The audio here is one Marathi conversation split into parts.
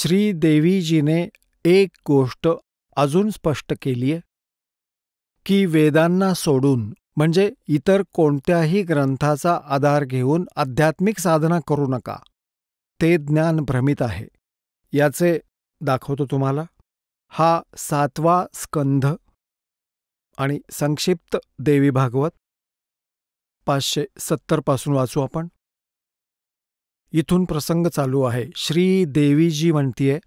श्रीदेवीजीने एक गोष्ट अजून स्पष्ट केलीय की वेदांना सोडून म्हणजे इतर कोणत्याही ग्रंथाचा आधार घेऊन आध्यात्मिक साधना करू नका. ते ज्ञान भ्रमित आहे. याचे दाखवतो तुम्हाला. हा 7वा स्कंध आणि संक्षिप्त देवी भागवत 570 पासून वाचू आपण. इथून प्रसंग चालू आहे. श्रीदेवीजी म्हणतीये,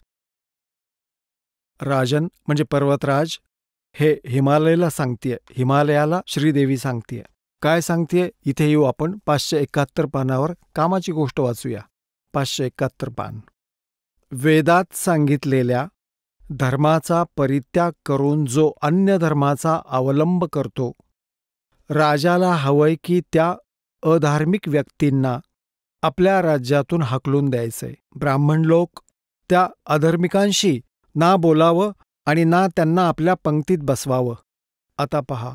राजन म्हणजे पर्वतराज हे हिमालयाला श्रीदेवी सांगतीये. काय सांगतीये इथे येऊ आपण. 571 पानावर कामाची गोष्ट वाचूया. 571 पान. वेदात सांगितलेल्या धर्माचा परित्याग करून जो अन्य धर्माचा अवलंब करतो, राजाला हवंय की त्या अधार्मिक व्यक्तींना आपल्या राज्यातून हाकलून द्यायचंय. ब्राह्मण लोक त्या अधर्मिकांशी ना बोलावं आणि ना त्यांना आपल्या पंक्तीत बसवावं. आता पहा,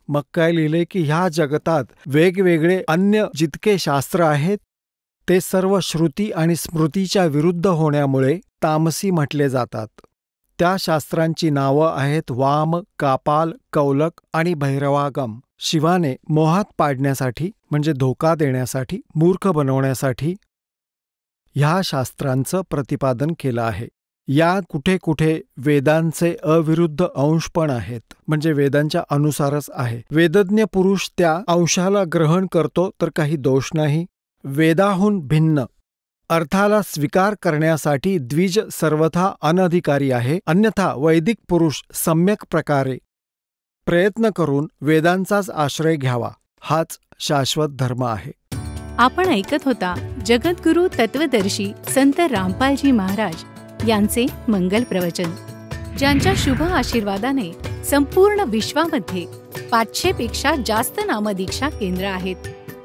मग काय लिहिले की ह्या जगतात वेगवेगळे अन्य जितके शास्त्र आहेत ते सर्व श्रुती आणि स्मृतीच्या विरुद्ध होण्यामुळे तामसी म्हटले जातात. त्या शास्त्रांची नावं आहेत वाम, कापाल, कौलक आणि भैरवागम. शिवाने मोहात पाडण्यासाठी म्हणजे धोका देण्यासाठी, मूर्ख बनवण्यासाठी ह्या शास्त्रांचं प्रतिपादन केलं आहे. या कुठे कुठे वेदांचे अविरुद्ध अंश पण आहेत, म्हणजे वेदांच्या अनुसारच आहे. वेदज्ञ पुरुष त्या अंशाला ग्रहण करतो तर काही दोष नाही. वेदाहून भिन्न अर्थाला स्वीकार करण्यासाठी द्विज सर्वथा अनधिकारी आहे. अन्यथा वैदिक पुरुष सम्यक प्रकारे प्रयत्न करून वेदांचाच आश्रय घ्यावा. हाच शाश्वत धर्म आहे. आपण ऐकत होता जगद्गुरु तत्वदर्शी संत रामपालजी महाराज यांचे मंगल प्रवचन, ज्यांच्या शुभ आशीर्वादाने संपूर्ण विश्वामध्ये 500 पेक्षा जास्त नामदीक्षा केंद्र आहेत,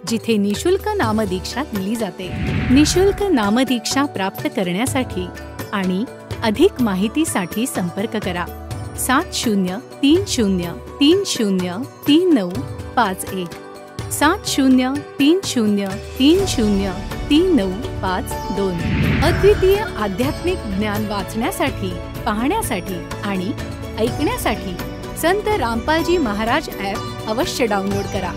जिथे निशुल्क नामदीक्षा दिली जाते. निशुल्क नामदीक्षा प्राप्त करण्यासाठी आणि अधिक माहितीसाठी संपर्क करा 7030303951 7030303952. अद्वितीय आध्यात्मिक ज्ञान वाचण्यासाठी, पाहण्यासाठी आणि ऐकण्यासाठी संत रामपालजी महाराज ॲप अवश्य डाउनलोड करा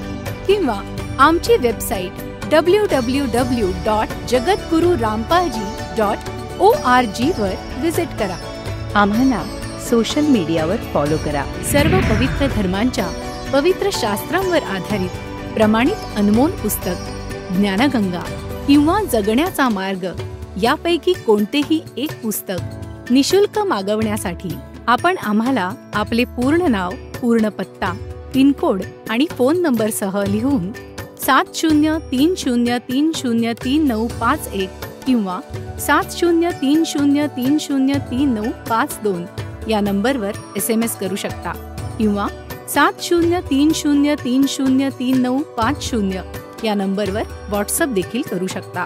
किंवा आमची वेबसाईट www.jagadgururampalji.org वर विजिट करा. आम्हाला सोशल मीडियावर फॉलो करा. सर्व पवित्र धर्मांच्या पवित्र शास्त्रांवर आधारित प्रमाणित अनमोल पुस्तक ज्ञानगंगा किंवा जगण्याचा मार्ग यापैकी कोणतेही एक पुस्तक निशुल्क मागवण्यासाठी आपण आम्हाला आपले पूर्ण नाव, पूर्ण पत्ता, पिनकोड आणि फोन नंबरसह लिहून 7030303951 किंवा 7030303952 या नंबरवर SMS करू शकता किंवा 7030303950 या नंबरवर व्हॉट्सअप देखील करू शकता.